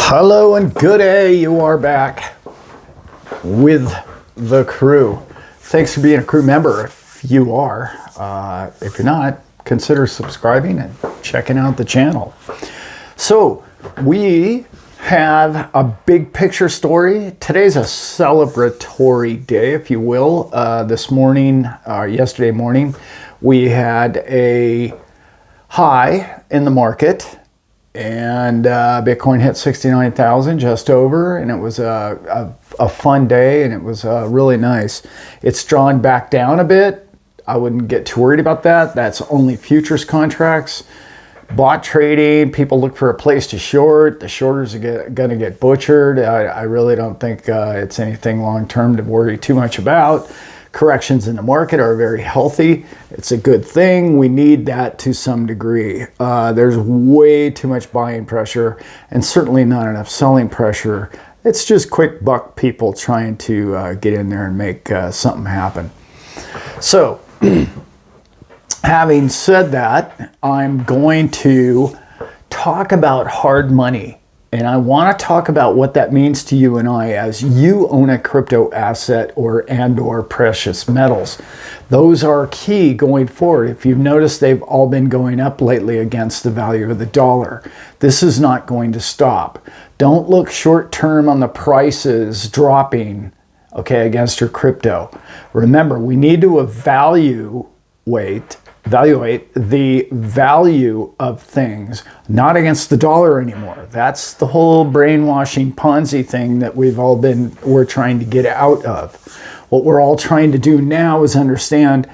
Hello and good day, you are back with the crew. Thanks for being a crew member if you are. If you're not, consider subscribing and checking out the channel. So we have a big picture story. Today's a celebratory day, if you will. This morning, yesterday morning, we had a high in the market. And Bitcoin hit 69,000 just over, and it was a fun day, and it was really nice. It's drawn back down a bit. I wouldn't get too worried about that. That's only futures contracts. Bot trading, people look for a place to short. The shorters are going to get butchered. I really don't think it's anything long-term to worry too much about. Corrections in the market are very healthy. It's a good thing. We need that to some degree. There's way too much buying pressure and certainly not enough selling pressure. It's just quick buck people trying to get in there and make something happen. So, having said that, I'm going to talk about hard money. And I want to talk about what that means to you and I as you own a crypto asset or precious metals. Those are key going forward. If you've noticed, they've all been going up lately against the value of the dollar. This is not going to stop. Don't look short term on the prices dropping, okay, against your crypto. Remember, we need to evaluate the value of things, not against the dollar anymore. That's the whole brainwashing Ponzi thing that we're trying to get out of. What we're all trying to do now is understand,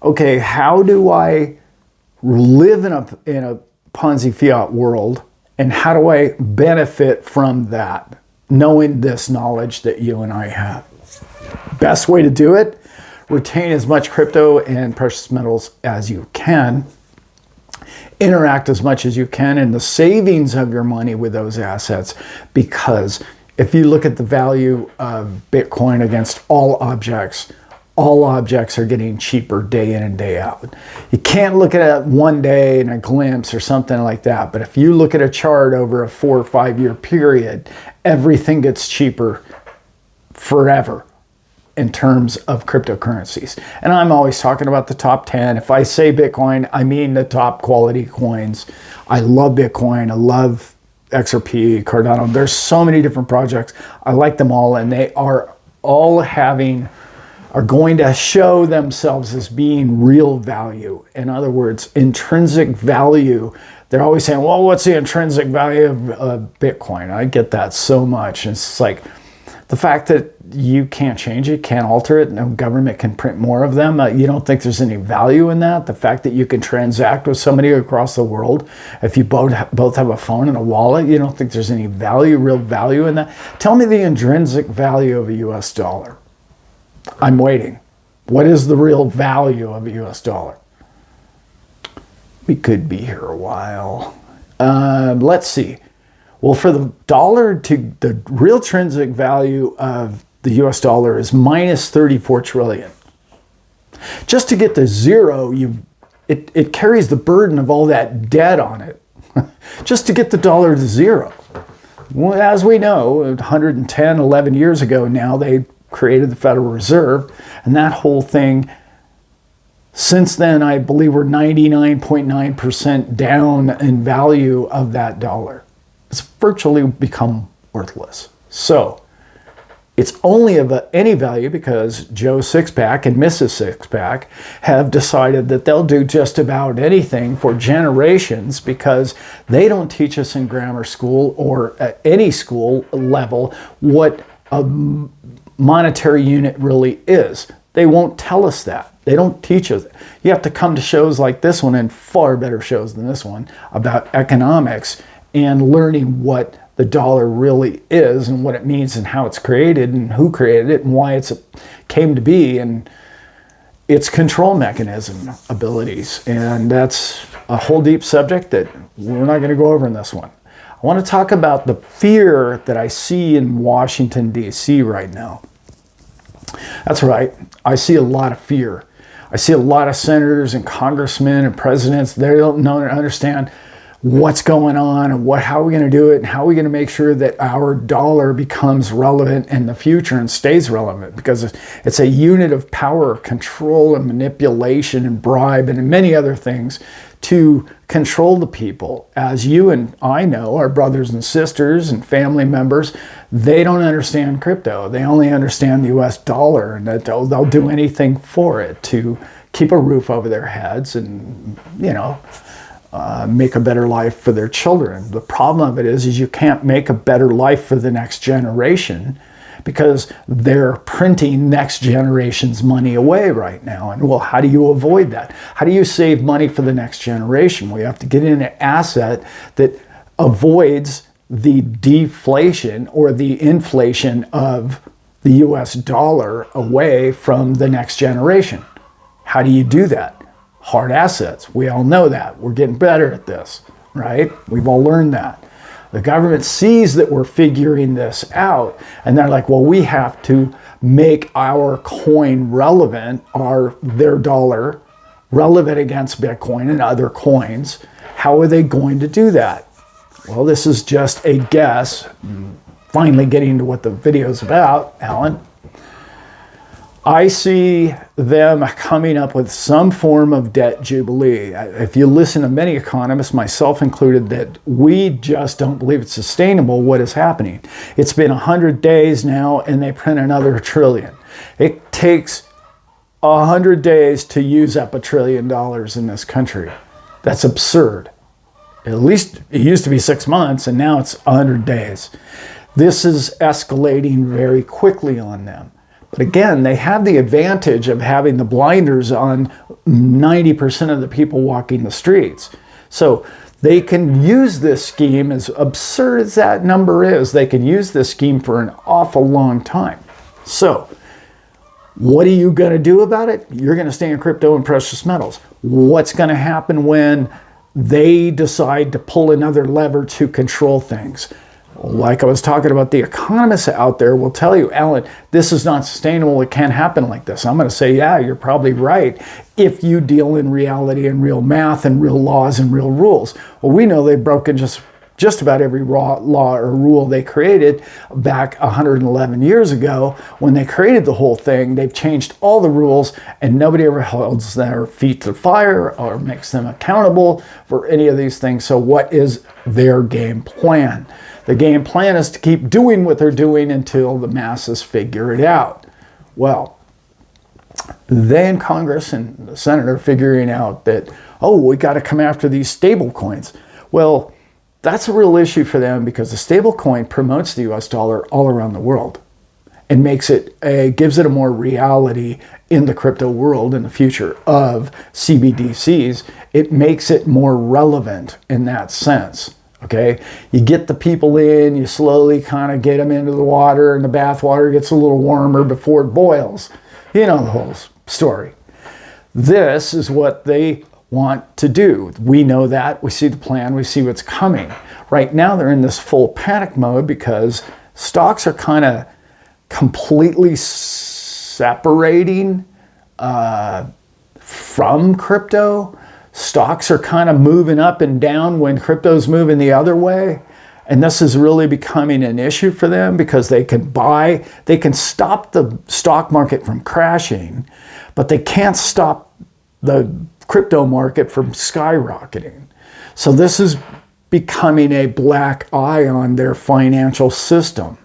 okay, how do I live in a Ponzi fiat world, and how do I benefit from that, knowing this knowledge that you and I have? Best way to do it: retain as much crypto and precious metals as you can. Interact as much as you can in the savings of your money with those assets, because if you look at the value of Bitcoin against all objects are getting cheaper day in and day out. You can't look at it one day in a glimpse or something like that, but if you look at a chart over a 4 or 5 year period, everything gets cheaper forever in terms of cryptocurrencies. And I'm always talking about the top 10. If I say Bitcoin, I mean the top quality coins. I love Bitcoin. I love XRP, Cardano. There's so many different projects. I like them all, and they are all are going to show themselves as being real value. In other words, intrinsic value. They're always saying, well, what's the intrinsic value of Bitcoin? I get that so much. It's like, the fact that you can't change it, can't alter it, no government can print more of them, you don't think there's any value in that? The fact that you can transact with somebody across the world, if you both have a phone and a wallet, you don't think there's any real value in that? Tell me the intrinsic value of a US dollar. I'm waiting. What is the real value of a US dollar? We could be here a while. Let's see. Well, for the dollar, the real intrinsic value of the US dollar is minus 34 trillion. Just to get to zero, it carries the burden of all that debt on it. Just to get the dollar to zero. Well, as we know, 110, 11 years ago now, they created the Federal Reserve, and that whole thing, since then, I believe we're 99.9% down in value of that dollar. It's virtually become worthless. So it's only of any value because Joe Sixpack and Mrs. Sixpack have decided that they'll do just about anything for generations, because they don't teach us in grammar school or at any school level what a monetary unit really is. They won't tell us that. They don't teach us. You have to come to shows like this one, and far better shows than this one, about economics and learning what the dollar really is and what it means and how it's created and who created it and why it came to be and its control mechanism abilities. And that's a whole deep subject that we're not going to go over in this one. I want to talk about the fear that I see in Washington, D.C. right now. That's right. I see a lot of fear. I see a lot of senators and congressmen and presidents. They don't understand what's going on and how are we going to do it and how are we going to make sure that our dollar becomes relevant in the future and stays relevant, because it's a unit of power, control, and manipulation and bribe and many other things to control the people. As you and I know, our brothers and sisters and family members, they don't understand crypto. They only understand the US dollar, and that they'll do anything for it to keep a roof over their heads and, you know, make a better life for their children. The problem of it is you can't make a better life for the next generation because they're printing next generation's money away right now. And well, how do you avoid that? How do you save money for the next generation? We have to get in an asset that avoids the deflation or the inflation of the US dollar away from the next generation. How do you do that? Hard assets. We all know that. We're getting better at this, right? We've all learned that. The government sees that we're figuring this out, and they're like, well, we have to make our coin relevant, their dollar relevant against Bitcoin and other coins. How are they going to do that? Well, this is just a guess. Finally getting to what the video is about, Allan. I see them coming up with some form of debt jubilee. If you listen to many economists, myself included, that we just don't believe it's sustainable what is happening. It's been 100 days now and they print another $1 trillion. It takes 100 days to use up $1 trillion in this country. That's absurd. At least it used to be 6 months and now it's 100 days. This is escalating very quickly on them. But again, they have the advantage of having the blinders on 90% of the people walking the streets. So they can use this scheme, as absurd as that number is, they can use this scheme for an awful long time. So what are you going to do about it? You're going to stay in crypto and precious metals. What's going to happen when they decide to pull another lever to control things? Like I was talking about, the economists out there will tell you, Allan, this is not sustainable. It can't happen like this. I'm going to say, yeah, you're probably right if you deal in reality and real math and real laws and real rules. Well, we know they've broken just about every law or rule they created back 111 years ago when they created the whole thing. They've changed all the rules and nobody ever holds their feet to the fire or makes them accountable for any of these things. So what is their game plan? The game plan is to keep doing what they're doing until the masses figure it out. Well, they in Congress and the Senate are figuring out that, oh, we got to come after these stable coins. Well, that's a real issue for them because the stable coin promotes the US dollar all around the world and gives it a more reality in the crypto world in the future of CBDCs. It makes it more relevant in that sense. Okay, you get the people in, you slowly kind of get them into the water, and the bath water gets a little warmer before it boils. You know the whole story. This is what they want to do. We know that. We see the plan. We see what's coming. Right now, they're in this full panic mode because stocks are kind of completely separating from crypto. Stocks are kind of moving up and down when crypto's moving the other way. And this is really becoming an issue for them because they can stop the stock market from crashing, but they can't stop the crypto market from skyrocketing. So this is becoming a black eye on their financial system.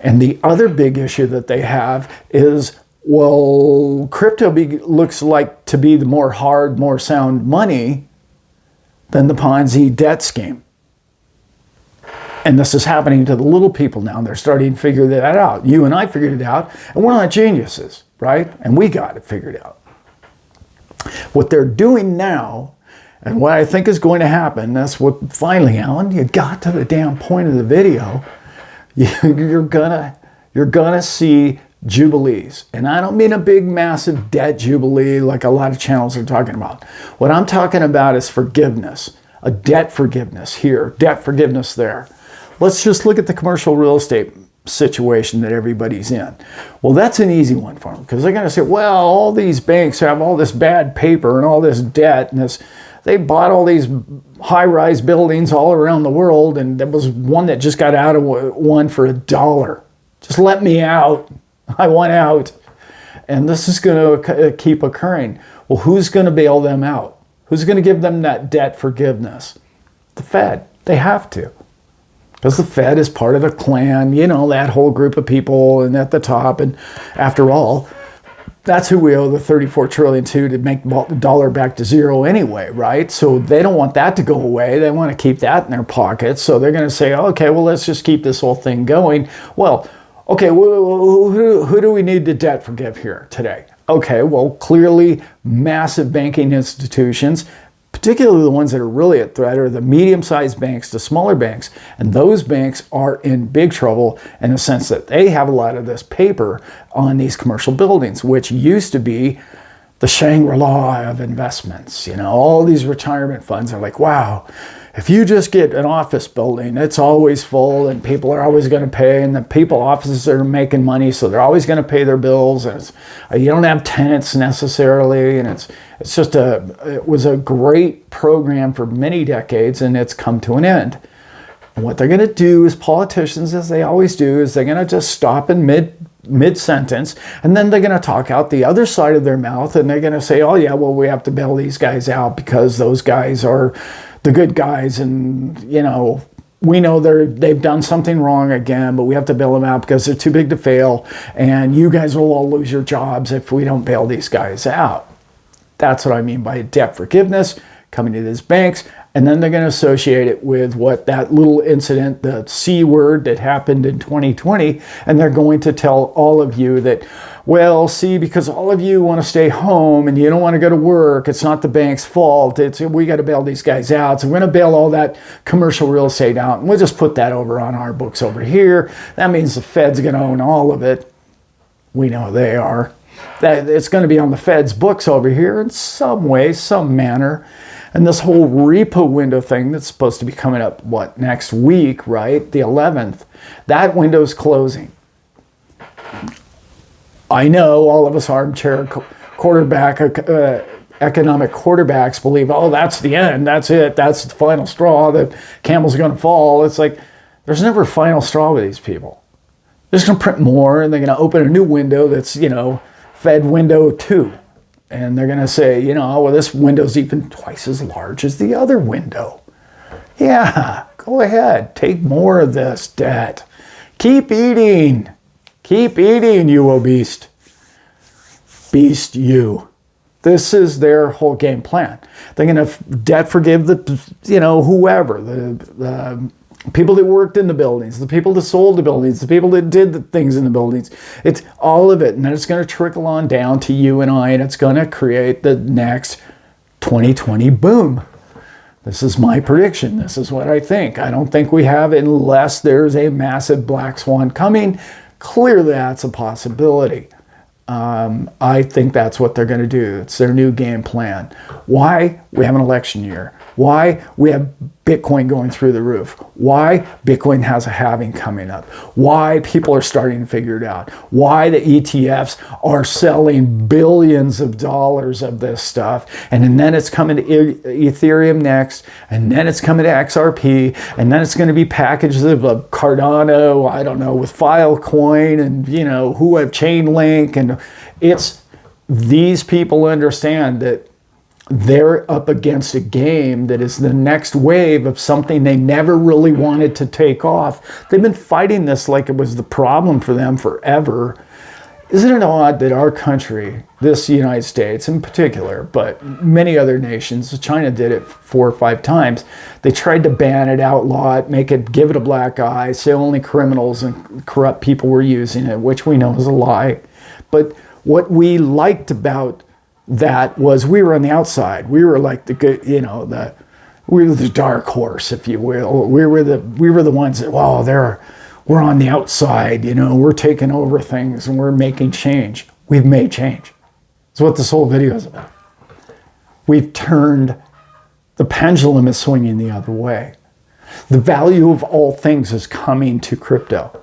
And the other big issue that they have is, well, crypto looks like to be the more hard, more sound money than the Ponzi debt scheme. And this is happening to the little people now. They're starting to figure that out. You and I figured it out, and we're not geniuses, right? And we got it figured out. What they're doing now, and what I think is going to happen, that's what finally, Allan, you got to the damn point of the video. You're gonna see jubilees. And I don't mean a big, massive debt jubilee like a lot of channels are talking about. What I'm talking about is forgiveness. A debt forgiveness here, debt forgiveness there. Let's just look at the commercial real estate situation that everybody's in. Well, that's an easy one for them because they're going to say, well, all these banks have all this bad paper and all this debt and this They bought all these high-rise buildings all around the world, and there was one that just got out of one for $1. Just let me out. I want out. And this is going to keep occurring. Well, who's going to bail them out? Who's going to give them that debt forgiveness? The Fed. They have to. Because the Fed is part of the clan, you know, that whole group of people and at the top. And after all, that's who we owe the $34 trillion to make the dollar back to zero anyway, right? So they don't want that to go away. They want to keep that in their pockets. So they're going to say, okay, well, let's just keep this whole thing going. Well, okay, who do we need to debt forgive here today? Okay, well, clearly massive banking institutions, particularly the ones that are really at threat, are the medium-sized banks to smaller banks. And those banks are in big trouble in the sense that they have a lot of this paper on these commercial buildings, which used to be the Shangri of investments. You know, all these retirement funds are like, wow, if you just get an office building, it's always full and people are always going to pay, and the people offices are making money, so they're always going to pay their bills, and it's, you don't have tenants necessarily, and it's just it was a great program for many decades, and it's come to an end. And what they're going to do is, politicians, as they always do, is they're going to just stop in mid-sentence, and then they're going to talk out the other side of their mouth, and they're going to say, oh yeah, well, we have to bail these guys out because those guys are the good guys, and you know, we know they've done something wrong again, but we have to bail them out because they're too big to fail, and you guys will all lose your jobs if we don't bail these guys out. That's what I mean by debt forgiveness, coming to these banks, and then they're going to associate it with what that little incident, the C word that happened in 2020, and they're going to tell all of you that, well, see, because all of you want to stay home and you don't want to go to work, it's not the bank's fault. We got to bail these guys out. So we're going to bail all that commercial real estate out, and we'll just put that over on our books over here. That means the Fed's going to own all of it. We know they are. That it's going to be on the Fed's books over here in some way, some manner. And this whole repo window thing that's supposed to be coming up, what, next week, right? The 11th. That window's closing. I know all of us armchair quarterback, economic quarterbacks believe, oh, that's the end, that's it, that's the final straw, the camel's going to fall. It's like, there's never a final straw with these people. They're just going to print more, and they're going to open a new window that's, you know, Fed window 2. And they're going to say, you know, oh, well, this window's even twice as large as the other window. Yeah, go ahead, take more of this debt. Keep eating. Keep eating, you obese. Beast you. This is their whole game plan. They're going to debt forgive the, you know, whoever, the people that worked in the buildings, the people that sold the buildings, the people that did the things in the buildings. It's all of it. And then it's going to trickle on down to you and I, and it's going to create the next 2020 boom. This is my prediction. This is what I think. I don't think we have, unless there's a massive black swan coming. Clearly, that's a possibility. I think that's what they're going to do. It's their new game plan. Why? We have an election year. Why? We have Bitcoin going through the roof. Why? Bitcoin has a halving coming up. Why? People are starting to figure it out. Why the ETFs are selling billions of dollars of this stuff. And then it's coming to Ethereum next. And then it's coming to XRP. And then it's going to be packages of Cardano, I don't know, with Filecoin and, you know, who have Chainlink. And it's, these people understand that they're up against a game that is the next wave of something they never really wanted to take off. They've been fighting this like it was the problem for them forever. Isn't it odd that our country, this United States in particular, but many other nations, China did it 4 or 5 times, they tried to ban it, outlaw it, make it, give it a black eye, say only criminals and corrupt people were using it, which we know is a lie. But what we liked about that was we were on the outside. We were like the good, you know, we were the dark horse, if you will. We were the ones that, wow, we're on the outside, you know, we're taking over things and we're making change. We've made change. That's what this whole video is about. We've turned, the pendulum is swinging the other way. The value of all things is coming to crypto.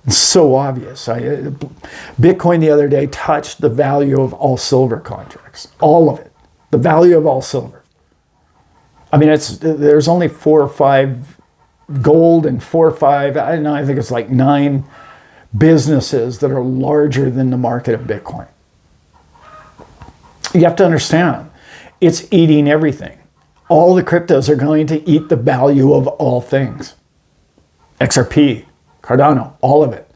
It's so obvious. Bitcoin the other day touched the value of all silver contracts. All of it. The value of all silver. I mean, there's only 4 or 5 gold and 4 or 5, I don't know, I think it's like 9 businesses that are larger than the market of Bitcoin. You have to understand, it's eating everything. All the cryptos are going to eat the value of all things. XRP, Cardano, all of it.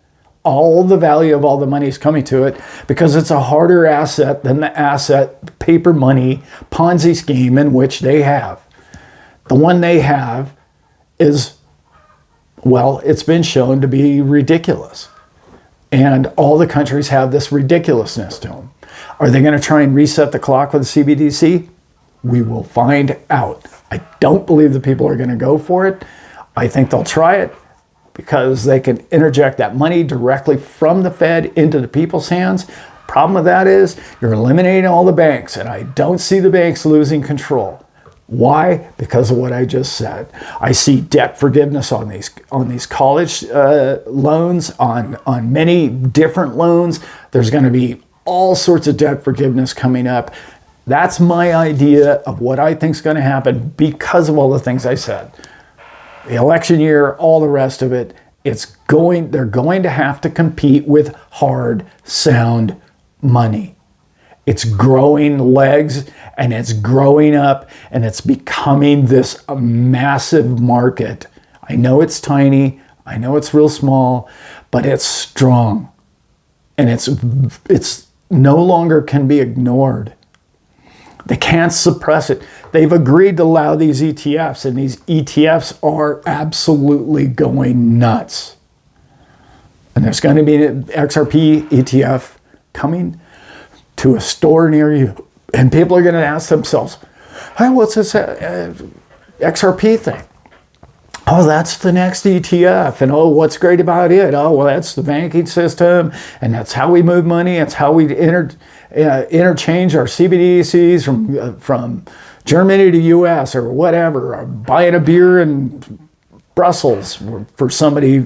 All the value of all the money is coming to it because it's a harder asset than the asset paper money Ponzi scheme in which they have. The one they have is, well, it's been shown to be ridiculous. And all the countries have this ridiculousness to them. Are they going to try and reset the clock with the CBDC? We will find out. I don't believe the people are going to go for it. I think they'll try it, because they can interject that money directly from the Fed into the people's hands. Problem with that is you're eliminating all the banks, and I don't see the banks losing control. Why? Because of what I just said. I see debt forgiveness on these college loans, on many different loans. There's going to be all sorts of debt forgiveness coming up. That's my idea of what I think is going to happen because of all the things I said. The election year, all the rest of it, they're going to have to compete with hard, sound money. It's growing legs, and it's growing up, and it's becoming this massive market. I know it's tiny, I know it's real small, but it's strong. And it's no longer can be ignored. They can't suppress it. They've agreed to allow these ETFs, and these ETFs are absolutely going nuts. And there's going to be an XRP ETF coming to a store near you. And people are going to ask themselves, hey, what's this XRP thing? Oh, that's the next ETF. And oh, what's great about it? Oh, well, that's the banking system, and that's how we move money. It's how we interchange our CBDCs from Germany to US or whatever, or buying a beer in Brussels for somebody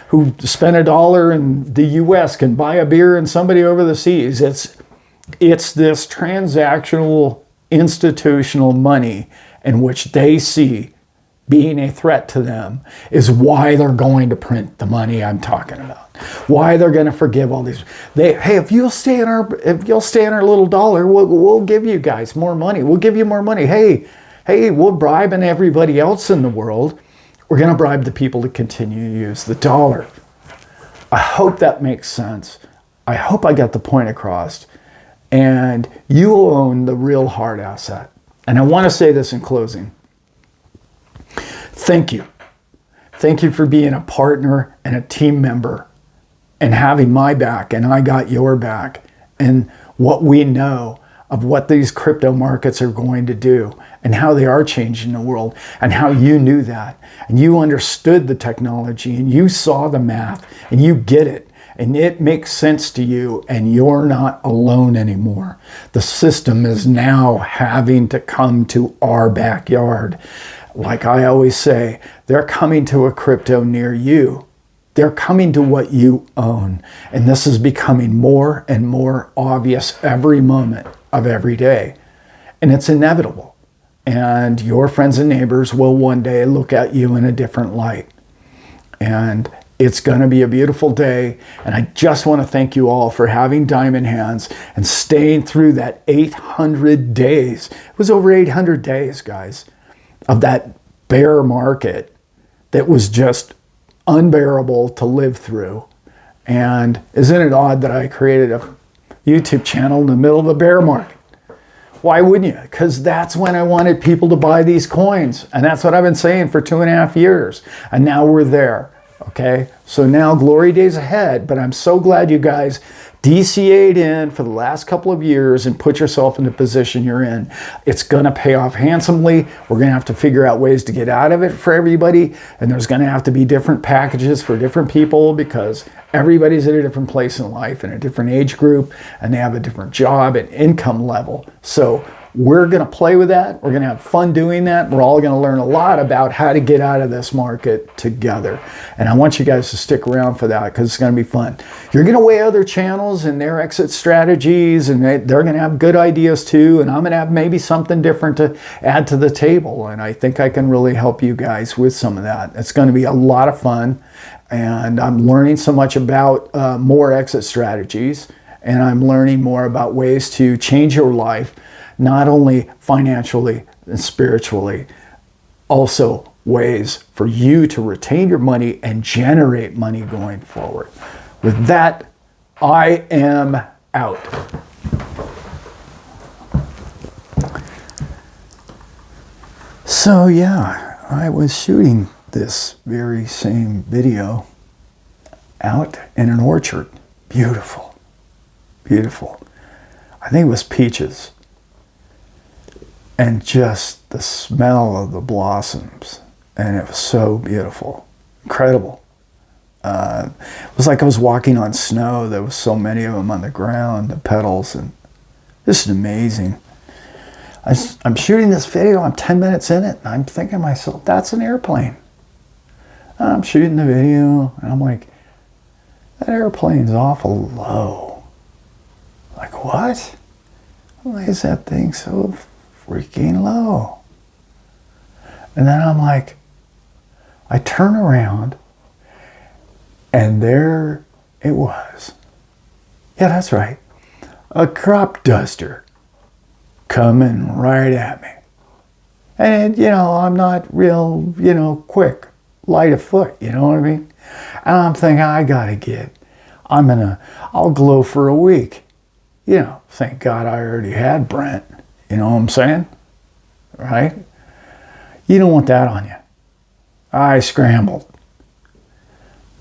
who spent $1 in the US can buy a beer and somebody over the seas. It's this transactional institutional money in which they see being a threat to them is why they're going to print the money I'm talking about. Why they're going to forgive all these. Hey, if you'll stay in our little dollar, we'll give you guys more money. We'll give you more money. Hey, we're bribing everybody else in the world. We're going to bribe the people to continue to use the dollar. I hope that makes sense. I hope I got the point across. And you will own the real hard asset. And I want to say this in closing. Thank you. Thank you for being a partner and a team member and having my back, and I got your back, and what we know of what these crypto markets are going to do and how they are changing the world, and how you knew that and you understood the technology and you saw the math and you get it and it makes sense to you, and you're not alone anymore. The system is now having to come to our backyard. Like I always say, they're coming to a crypto near you. They're coming to what you own. And this is becoming more and more obvious every moment of every day. And it's inevitable. And your friends and neighbors will one day look at you in a different light. And it's going to be a beautiful day. And I just want to thank you all for having diamond hands and staying through that 800 days. It was over 800 days, guys, of that bear market that was just unbearable to live through. And isn't it odd that I created a YouTube channel in the middle of a bear market? Why wouldn't you? Because that's when I wanted people to buy these coins. And that's what I've been saying for 2.5 years. And now we're there. Okay? So now glory days ahead. But I'm so glad you guys DCA'd in for the last couple of years and put yourself in the position you're in. It's going to pay off handsomely. We're going to have to figure out ways to get out of it for everybody. And there's going to have to be different packages for different people, because everybody's at a different place in life and a different age group, and they have a different job and income level. So We're going to play with that. We're going to have fun doing that. We're all going to learn a lot about how to get out of this market together. And I want you guys to stick around for that because it's going to be fun. You're going to weigh other channels and their exit strategies, and they're going to have good ideas too. And I'm going to have maybe something different to add to the table. And I think I can really help you guys with some of that. It's going to be a lot of fun. And I'm learning so much about more exit strategies. And I'm learning more about ways to change your life, not only financially and spiritually, also ways for you to retain your money and generate money going forward. With that, I am out. So yeah, I was shooting this very same video out in an orchard. Beautiful, beautiful. I think it was peaches. And just the smell of the blossoms. And it was so beautiful. Incredible. It was like I was walking on snow. There was so many of them on the ground, the petals. And this is amazing. I'm shooting this video. I'm 10 minutes in it. And I'm thinking to myself, that's an airplane. And I'm shooting the video. And I'm like, that airplane's awful low. Like, what? Why is that thing so freaking low? And then I'm like, I turn around and there it was. Yeah, that's right. A crop duster coming right at me. And, I'm not real, quick, light of foot, you know what I mean? And I'm thinking, I'll glow for a week. Thank God I already had Brent. You know what I'm saying? Right? You don't want that on you. I scrambled.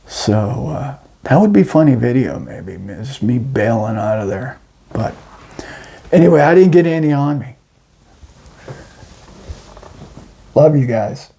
So that would be a funny video, maybe. Just me bailing out of there. But anyway, I didn't get any on me. Love you guys.